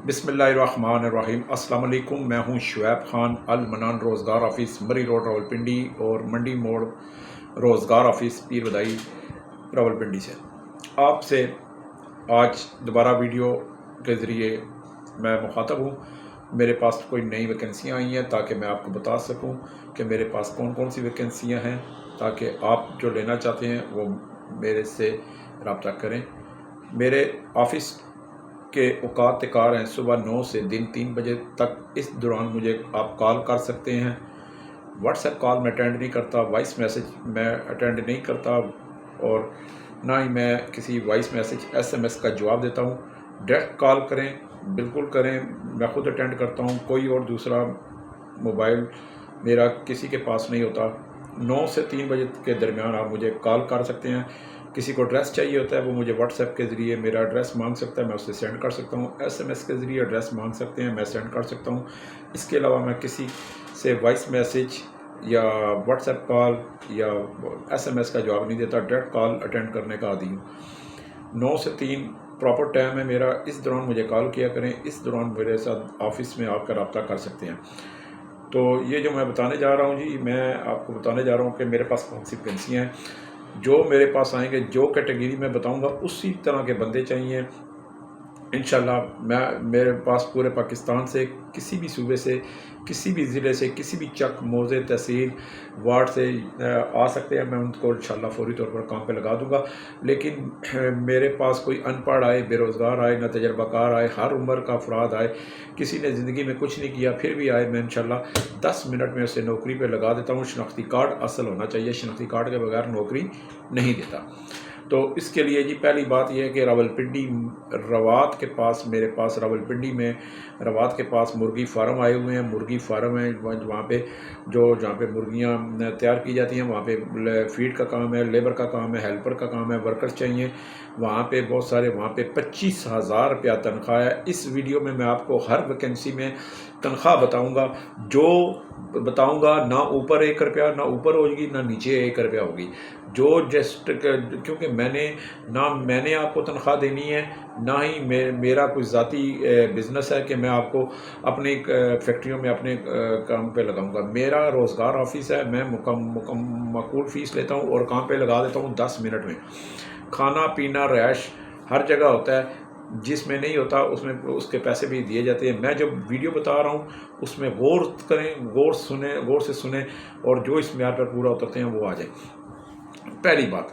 बिस्मिल्लाहिर्रहमानिर्रहीम। अस्सलाम वालेकुम। मैं हूं शुएब खान, अल मनान रोज़गार ऑफिस, मरी रोड, रावलपिंडी और मंडी मोड़ रोज़गार ऑफिस, पीर बदाई, रावलपिंडी से आपसे आज दोबारा वीडियो के ज़रिए मैं मुखातब हूं। मेरे पास कोई नई वैकेंसियाँ आई हैं ताकि मैं आपको बता सकूं कि मेरे पास कौन कौन सी वैकेंसियाँ हैं, ताकि आप जो लेना चाहते हैं वो मेरे से रब्ता करें। मेरे ऑफिस के औकात कार हैं सुबह 9 से दिन 3 बजे तक। इस दौरान मुझे आप कॉल कर सकते हैं। व्हाट्सएप कॉल मैं अटेंड नहीं करता, वॉइस मैसेज मैं अटेंड नहीं करता और ना ही मैं किसी वॉइस मैसेज SMS का जवाब देता हूँ। डायरेक्ट कॉल करें, बिल्कुल करें, मैं ख़ुद अटेंड करता हूँ। कोई और दूसरा मोबाइल मेरा किसी के पास नहीं होता। 9 से 3 बजे के दरमियान आप मुझे कॉल कर सकते हैं। किसी को एड्रेस चाहिए होता है वो मुझे व्हाट्सएप के ज़रिए मेरा एड्रेस मांग सकता है, मैं उससे सेंड कर सकता हूँ। SMS के ज़रिए एड्रेस मांग सकते हैं, मैं सेंड कर सकता हूँ। इसके अलावा मैं किसी से वॉइस मैसेज या व्हाट्सएप कॉल या SMS का जवाब नहीं देता, डायरेक्ट कॉल अटेंड करने का आदी हूँ। 9 से 3 प्रॉपर टाइम है मेरा। इस दौरान मुझे कॉल किया करें, इस दौरान मेरे साथ ऑफिस में आकर रब्ता कर सकते हैं। तो ये जो मैं बताने जा रहा हूँ जी, मैं आपको बताने जा रहा हूँ कि मेरे पास कौन सी वैकेंसियाँ हैं। जो मेरे पास आएंगे, जो कैटेगरी में बताऊंगा उसी तरह के बंदे चाहिए इंशाल्लाह। मेरे पास पूरे पाकिस्तान से, किसी भी सूबे से, किसी भी ज़िले से, किसी भी चक, मौज़े, तहसील, वार्ड से आ सकते हैं। मैं उनको इंशाल्लाह फौरी तौर पर काम पे लगा दूंगा। लेकिन मेरे पास कोई अनपढ़ आए, बेरोज़गार आए, ना तजर्बाकार आए, हर उम्र का अफराद आए, किसी ने ज़िंदगी में कुछ नहीं किया फिर भी आए, मैं इंशाल्लाह 10 मिनट में उसे नौकरी पर लगा देता हूँ। शनाख्ती कार्ड असल होना चाहिए, शनाख्ती कार्ड के बगैर नौकरी नहीं देता। तो इसके लिए जी पहली बात यह है कि रावलपिंडी रवात के पास, मेरे पास रावलपिंडी में रवात के पास मुर्गी फार्म आए हुए हैं। मुर्गी फार्म है वहाँ पे जहाँ पे मुर्गियाँ तैयार की जाती हैं, वहाँ पे फीड का काम है, लेबर का काम है, हेल्पर का काम है, वर्कर्स चाहिए वहाँ पे बहुत सारे। वहाँ पे 25,000 रुपया तनख्वाह है। इस वीडियो में मैं आपको हर वैकेंसी में तनख्वाह बताऊँगा। जो बताऊँगा ना ऊपर 1 रुपया, ना ऊपर होगी, ना नीचे 1 रुपया होगी। जो जस्ट क्योंकि मैंने आपको तनख्वाह देनी है, ना ही मेरा कोई ज़ाती बिज़नेस है कि मैं आपको अपनी फैक्ट्रियों में अपने काम पे लगाऊंगा। मेरा रोज़गार ऑफिस है, मैं माकूल फ़ीस लेता हूँ और काम पे लगा देता हूँ 10 मिनट में। खाना पीना रैश हर जगह होता है, जिसमें नहीं होता उसमें उसके पैसे भी दिए जाते हैं। मैं जब वीडियो बता रहा हूँ उसमें गौर करें, गौर से सुने और जो इस म्यार पर पूरा उतरते हैं वो आ जाए। पहली बात,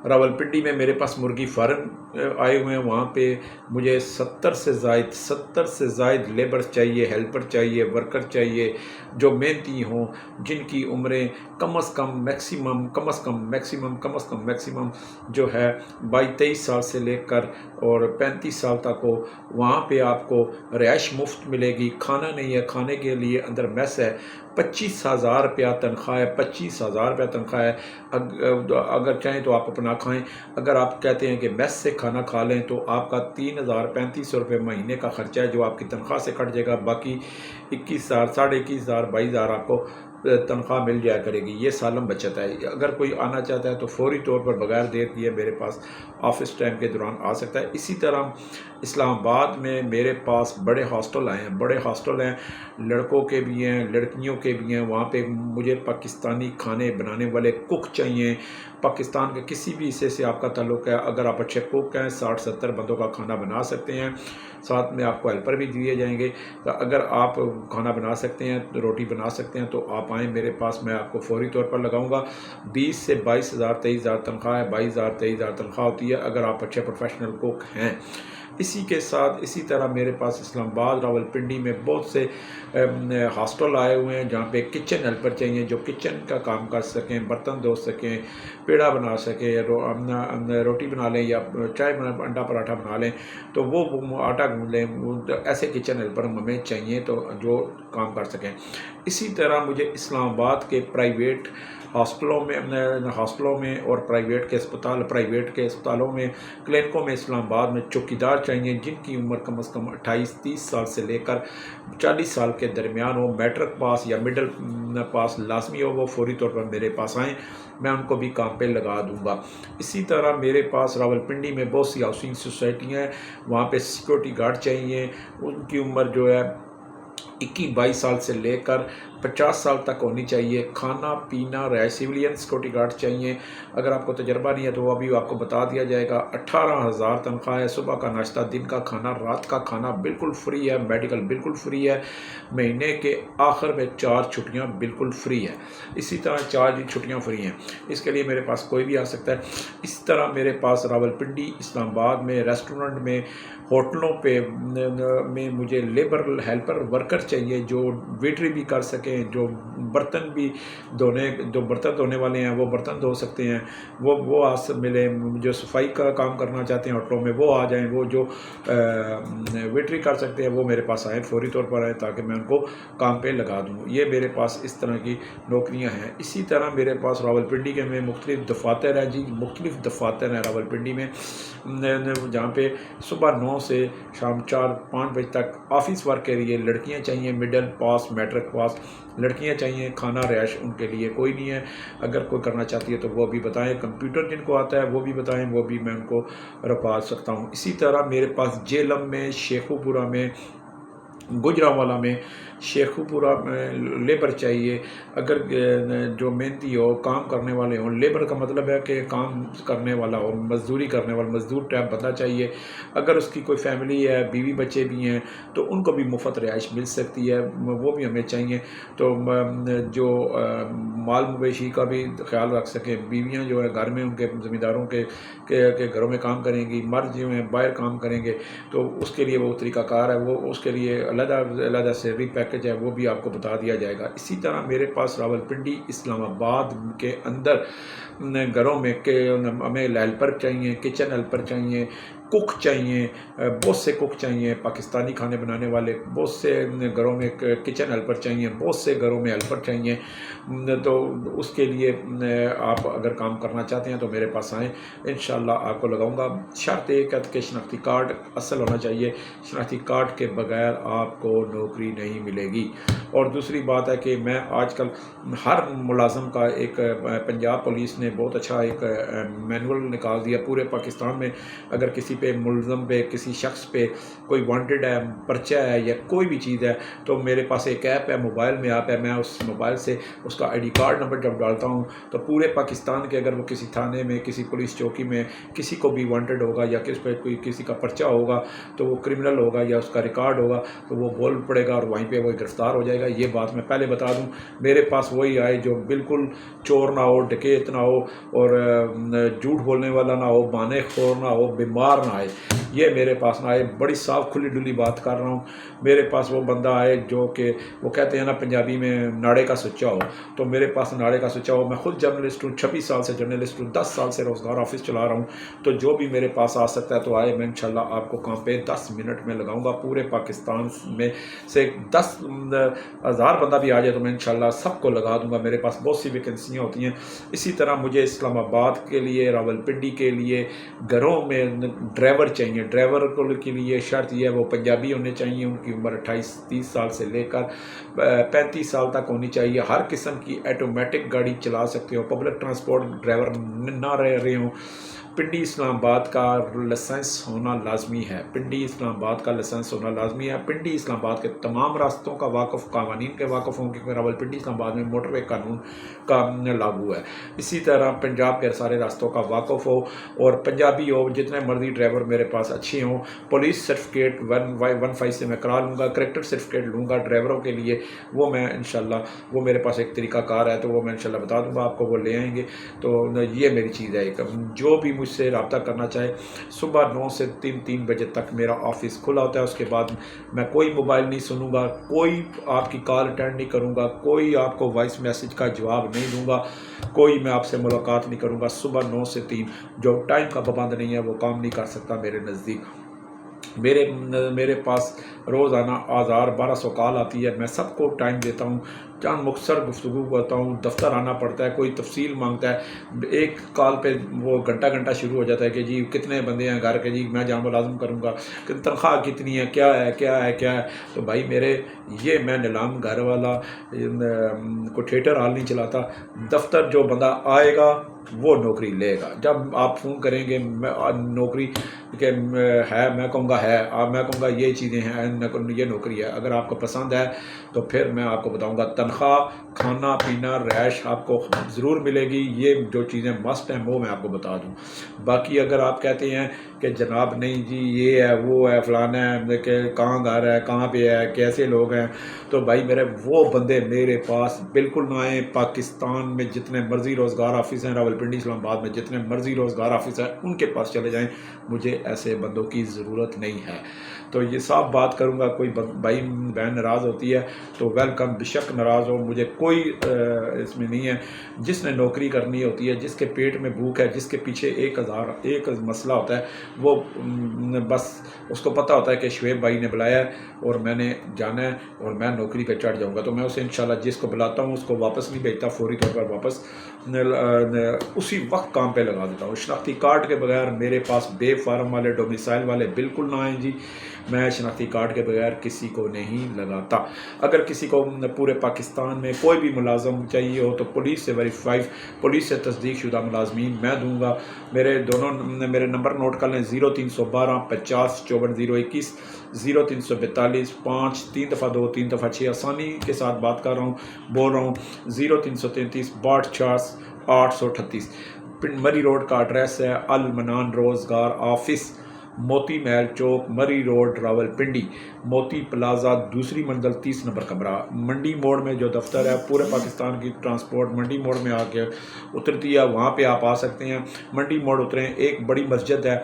रावलपिंडी में मेरे पास मुर्गी फार्म आए हुए हैं। वहाँ पे मुझे 70 से ज़ायद लेबर चाहिए, हेल्पर चाहिए, वर्कर चाहिए, जो मेहनती हों, जिनकी उम्रें कम अज़ कम मैक्सिमम जो है 22-23 साल से लेकर और 35 साल तक हो। वहाँ पे आपको रिहाइश मुफ्त मिलेगी, खाना नहीं है, खाने के लिए अंदर मेस है। 25,000 रुपया तनख्वाह है, 25,000 रुपया तनख्वाह है। अगर चाहें तो आप अपना खाएं। अगर आप कहते हैं कि मेस से खाना खा लें तो आपका 3,000-3,500 रुपये महीने का खर्चा है जो आपकी तनख्वाह से कट जाएगा। बाकी 21,000, 21,500, 22,000 आपको तनख्वाह मिल जाया करेगी। ये सालम बचत है। अगर कोई आना चाहता है तो फौरी तौर पर बगैर देर किए मेरे पास ऑफिस टाइम के दौरान आ सकता है। इसी तरह इस्लामाबाद में मेरे पास बड़े हॉस्टल आए हैं, बड़े हॉस्टल हैं, लड़कों के भी हैं, लड़कियों के भी हैं। वहाँ पे मुझे पाकिस्तानी खाने बनाने वाले कुक चाहिए। पाकिस्तान के किसी भी हिस्से से आपका ताल्लुक़ है, अगर आप अच्छे कुक हैं, 60-70 बंदों का खाना बना सकते हैं, साथ में आपको हेल्पर भी दिए जाएंगे। तो अगर आप खाना बना सकते हैं, रोटी बना सकते हैं तो आप आएँ मेरे पास, मैं आपको फौरी तौर पर लगाऊंगा। 20 से 22,000, 23,000 तनख्वाह है, 22,000, 23,000 तनख्वाह होती है अगर आप अच्छे प्रोफेशनल कुक हैं। इसी के साथ इसी तरह मेरे पास इस्लामाबाद, रावलपिंडी में बहुत से हॉस्टल आए हुए हैं जहाँ पे किचन हेल्पर चाहिए, जो किचन का काम कर सकें, बर्तन धो सकें, पेड़ा बना सकें, रोटी बना लें या चाय अंडा पराठा बना लें, तो वो आटा गूँध लें। ऐसे किचन हेल्पर हमें चाहिए तो जो काम कर सकें। इसी तरह मुझे इस्लामाबाद के प्राइवेट ہاسپٹلوں میں اور پرائیویٹ کے اسپتالوں میں، کلینکوں میں اسلام آباد میں چوکیدار چاہیے جن کی عمر کم از کم 28-30 سال سے لے کر 40 سال کے درمیان ہو، میٹرک پاس یا مڈل پاس لازمی ہو، وہ فوری طور پر میرے پاس آئیں، میں ان کو بھی کام پہ لگا دوں گا۔ اسی طرح میرے پاس راولپنڈی میں بہت سی ہاؤسنگ سوسائٹیاں ہیں، وہاں پہ سیکورٹی گارڈ چاہیے، ان کی عمر جو ہے 21-22 سال سے لے کر 50 سال تک ہونی چاہیے، کھانا پینا رہائش سویلین سیکورٹی گارڈ چاہیے۔ اگر آپ کو تجربہ نہیں ہے تو وہ ابھی آپ کو بتا دیا جائے گا۔ 18,000 تنخواہ ہے، صبح کا ناشتہ، دن کا کھانا، رات کا کھانا بالکل فری ہے، میڈیکل بالکل فری ہے، مہینے کے آخر میں 4 چھٹیاں بالکل فری ہے، اسی طرح 4 دن چھٹیاں فری ہیں، اس کے لیے میرے پاس کوئی بھی آ سکتا ہے۔ اس طرح میرے پاس راولپنڈی، اسلام آباد میں ریسٹورنٹ میں، ہوٹلوں پہ میں مجھے لیبر ہیلپر ورکر چاہیے جو ویٹری بھی کر سکیں، جو برتن دھونے والے ہیں وہ برتن دھو سکتے ہیں، وہ آج سے ملیں، جو صفائی کا کام کرنا چاہتے ہیں ہوٹلوں میں وہ آ جائیں، وہ جو ویٹری کر سکتے ہیں وہ میرے پاس آئیں، فوری طور پر آئیں تاکہ میں ان کو کام پہ لگا دوں۔ یہ میرے پاس اس طرح کی نوکریاں ہیں۔ اسی طرح میرے پاس راولپنڈی کے میں مختلف دفاتر ہیں، مختلف دفاتر ہیں راولپنڈی میں، جہاں پہ صبح 9 سے شام 4-5 بجے تک آفس ورک کے لیے لڑکیاں چاہیے، مڈل پاس میٹرک پاس لڑکیاں چاہیے، کھانا رہائش ان کے لیے کوئی نہیں ہے، اگر کوئی کرنا چاہتی ہے تو وہ بھی بتائیں، کمپیوٹر جن کو آتا ہے وہ بھی بتائیں، وہ بھی میں ان کو رکھوا سکتا ہوں۔ اسی طرح میرے پاس جیلم میں، شیخو پورہ میں، گجرانوالہ میں، شیخو پورہ میں لیبر چاہیے، اگر جو محنتی ہو، کام کرنے والے ہوں، لیبر کا مطلب ہے کہ کام کرنے والا ہو، مزدوری کرنے والا، مزدور ٹائپ بندہ چاہیے۔ اگر اس کی کوئی فیملی ہے، بیوی بچے بھی ہیں تو ان کو بھی مفت رہائش مل سکتی ہے، وہ بھی ہمیں چاہیے، تو جو مال مویشی کا بھی خیال رکھ سکیں، بیویاں جو ہے گھر میں ان کے ذمہ داروں کے گھروں میں کام کریں گی، مرد جو ہیں باہر کام کریں گے، تو اس کے لیے وہ طریقہ کار ہے، وہ اس کے لیے علیحدہ سیلری پیکج ہے، وہ بھی آپ کو بتا دیا جائے گا۔ اسی طرح میرے پاس راولپنڈی، اسلام آباد کے اندر گھروں میں ہمیں ہیلپر چاہیے، کچن ہیلپر چاہیے، کک چاہیے، بہت سے کک چاہیے، پاکستانی کھانے بنانے والے، بہت سے گھروں میں کچن ہیلپر چاہیے، بہت سے گھروں میں ہیلپر چاہیے، تو اس کے لیے آپ اگر کام کرنا چاہتے ہیں تو میرے پاس آئیں، انشاءاللہ آپ کو لگاؤں گا۔ شرط ایک ہے کہ شناختی کارڈ اصل ہونا چاہیے، شناختی کارڈ کے بغیر آپ کو نوکری نہیں ملے گی۔ اور دوسری بات ہے کہ میں آج کل ہر ملازم کا ایک پنجاب پولیس نے بہت اچھا ایک مینول نکال دیا پورے پاکستان میں، اگر کسی پہ ملزم پہ، کسی شخص پہ کوئی وانٹڈ ہے، پرچہ ہے یا کوئی بھی چیز ہے، تو میرے پاس ایک ایپ ہے، موبائل میں ایپ ہے، میں اس موبائل سے اس کا ID کارڈ نمبر جب ڈالتا ہوں تو پورے پاکستان کے، اگر وہ کسی تھانے میں، کسی پولیس چوکی میں کسی کو بھی وانٹڈ ہوگا یا کسی کا پرچہ ہوگا تو وہ کرمنل ہوگا یا اس کا ریکارڈ ہوگا تو وہ بول پڑے گا اور وہیں پہ وہ گرفتار ہو جائے گا۔ یہ بات میں پہلے بتا دوں، میرے پاس وہی آئے جو بالکل چور نہ ہو، ڈکیت نہ ہو، اور جھوٹ بولنے والا نہ ہو، بانے خور نہ ہو، بیمار نہ آئے، یہ میرے پاس نہ آئے، بڑی صاف کھلی ڈلی بات کر رہا ہوں۔ میرے پاس وہ بندہ آئے جو کہ وہ کہتے ہیں نا پنجابی میں ناڑے کا سچا ہو، تو میرے پاس ناڑے کا سچا ہو۔ میں خود جرنلسٹ ہوں، 26 سال سے جرنلسٹ ہوں، 10 سال سے روزگار آفس چلا رہا ہوں، تو جو بھی میرے پاس آ سکتا ہے تو آئے، میں انشاءاللہ آپ کو کام پہ 10 منٹ میں لگاؤں گا۔ پورے پاکستان میں سے 10,000 بندہ بھی آ جائے تو میں انشاءاللہ سب کو لگا دوں گا، میرے پاس بہت سی ویکنسیاں ہوتی ہیں۔ اسی طرح مجھے اسلام آباد کے لیے، راولپنڈی کے لیے گھروں میں ڈرائیور چاہیے، ڈرائیور کے لیے شرط یہ ہے وہ پنجابی ہونے چاہیے، ان کی عمر 28-30 سال سے لے کر 35 سال تک ہونی چاہیے، ہر قسم کی آٹومیٹک گاڑی چلا سکتے ہو، پبلک ٹرانسپورٹ ڈرائیور نہ رہے ہوں۔ پنڈی اسلام آباد کا لائسنس ہونا لازمی ہے، پنڈی اسلام آباد کا لائسنس ہونا لازمی ہے۔ پنڈی اسلام آباد کے تمام راستوں کا واقف، قوانین کے واقف ہوں، کیونکہ راولپنڈی اسلام آباد میں موٹر وے قانون کا لاگو ہے۔ اسی طرح پنجاب کے سارے راستوں کا واقف ہو اور پنجابی ہو، جتنے مرضی ڈرائیور میرے پاس اچھے ہوں، پولیس سرٹیفکیٹ 115 سے میں کرا لوں گا، کریکٹر سرٹیفکیٹ لوں گا ڈرائیوروں کے لیے، وہ میں انشاءاللہ، وہ میرے پاس ایک طریقہ کار ہے تو وہ میں انشاءاللہ بتا دوں گا آپ کو، وہ لے آئیں گے۔ تو یہ میری چیز ہے، جو بھی مجھ سے رابطہ کرنا چاہے، صبح 9 سے 3 بجے تک میرا آفس کھلا ہوتا ہے، اس کے بعد میں کوئی موبائل نہیں سنوں گا، کوئی آپ کی کال اٹینڈ نہیں کروں گا، کوئی آپ کو وائس میسج کا جواب نہیں دوں گا، کوئی میں آپ سے ملاقات نہیں کروں گا۔ صبح 9 سے 3 جو ٹائم کا پابند نہیں ہے وہ کام نہیں کر سکتا میرے نزدیک۔ میرے پاس روزانہ 1200 کال آتی ہے، میں سب کو ٹائم دیتا ہوں، चंद मुख्तसर गुफ्तगू करता हूँ, दफ्तर आना पड़ता है, कोई तफसील मांगता है, एक कॉल पे वो घंटा घंटा शुरू हो जाता है कि जी कितने बंदे हैं घर के, जी मैं जाम मुलाजम करूँगा, कि तनख्वाह कितनी है, क्या है क्या है क्या है। तो भाई मेरे, ये मैं नीलाम घर वाला कोई थिएटर हॉल नहीं चलाता। दफ्तर जो बंदा आएगा वो नौकरी लेगा। जब आप फ़ोन करेंगे नौकरी के है, मैं कहूँगा है, मैं कहूँगा ये चीज़ें हैं, ये नौकरी है, अगर आपको पसंद है तो फिर मैं आपको बताऊँगा तनख्वाह, खाना पीना, रैश आपको ज़रूर मिलेगी। ये जो चीज़ें मस्ट हैं वो मैं आपको बता दूँ। बाकी अगर आप कहते हैं कि जनाब नहीं जी ये है वो है फ़लाना है, कि कहाँ घर है, कहाँ पे है, कैसे लोग हैं, तो भाई मेरे वो बंदे मेरे पास बिल्कुल ना आए। पाकिस्तान में जितने मर्ज़ी रोज़गार ऑफिस हैं, रावलपिंडी इस्लामाबाद में जितने मर्ज़ी रोज़गार ऑफिस हैं, उनके पास चले जाएं, मुझे ऐसे बंदों की ज़रूरत नहीं है। तो ये साफ बात करूँगा, कोई भाई बहन नाराज़ होती है तो वेलकम, बेशक नाराज़ हो, मुझे कोई इसमें नहीं है। जिसने नौकरी करनी होती है, जिसके पेट में भूख है, जिसके पीछे एक मसला होता है, वो बस उसको पता होता है कि शुएब भाई ने बुलाया है और मैंने जाना है और मैं नौकरी पे चढ़ जाऊंगा, तो मैं उसे इंशाल्लाह जिसको बुलाता हूँ उसको वापस नहीं भेजता, फौरी तौर पर वापस उसी वक्त काम पे लगा देता हूँ। शनाख्ती कार्ड के बगैर मेरे पास बे फार्म वाले, डोमिसाइल वाले बिल्कुल ना आए जी। मैं शनाख्ती कार्ड के बगैर किसी को नहीं लगाता। अगर किसी को पूरे पाकिस्तान में कोई भी मुलाजम चाहिए हो तो पुलिस से वेरीफाइड, पुलिस से तस्दीक शुदा मुलाजमीन मैं दूंगा। मेरे नंबर नोट कर लें, 0312 50 54 021, 0342 5 3 दफ़ा 2 3 दफ़ा 6। आसानी के साथ बात कर रहा हूँ, बोल रहा हूँ। 0333 62 838। मरी रोड का एड्रेस है अल मनान रोज़गार ऑफिस, मोती महल चौक, मरी रोड, रावलपिंडी, मोती प्लाजा, दूसरी मंजिल, 30 नंबर कमरा। मंडी मोड़ में जो दफ्तर है, पूरे पाकिस्तान की ट्रांसपोर्ट मंडी मोड़ में आके उतरती है, वहाँ पे आप आ सकते हैं। मंडी मोड़ उतरें, एक बड़ी मस्जिद है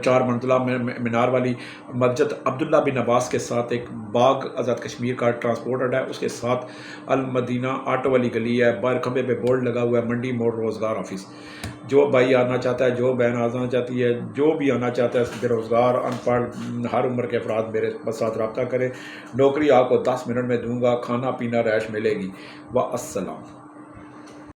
4 मंजिला मीनार वाली मस्जिद, अब्दुल्ला बिन अब्बास के साथ एक बाग आज़ाद कश्मीर का ट्रांसपोर्ट अड्डा है, उसके साथ अल मदीना ऑटो वाली गली है, बाहर खंबे पे बोर्ड लगा हुआ है मंडी मोड़ रोज़गार ऑफिस। जो भाई आना चाहता है, जो बहन आना चाहती है, जो भी आना चाहता है, बेरोज़गार, अनपढ़, हर उम्र के अफराद मेरे साथ रब्ता करें। नौकरी आपको 10 मिनट में दूंगा, खाना पीना रैश मिलेगी। व अस्सलाम।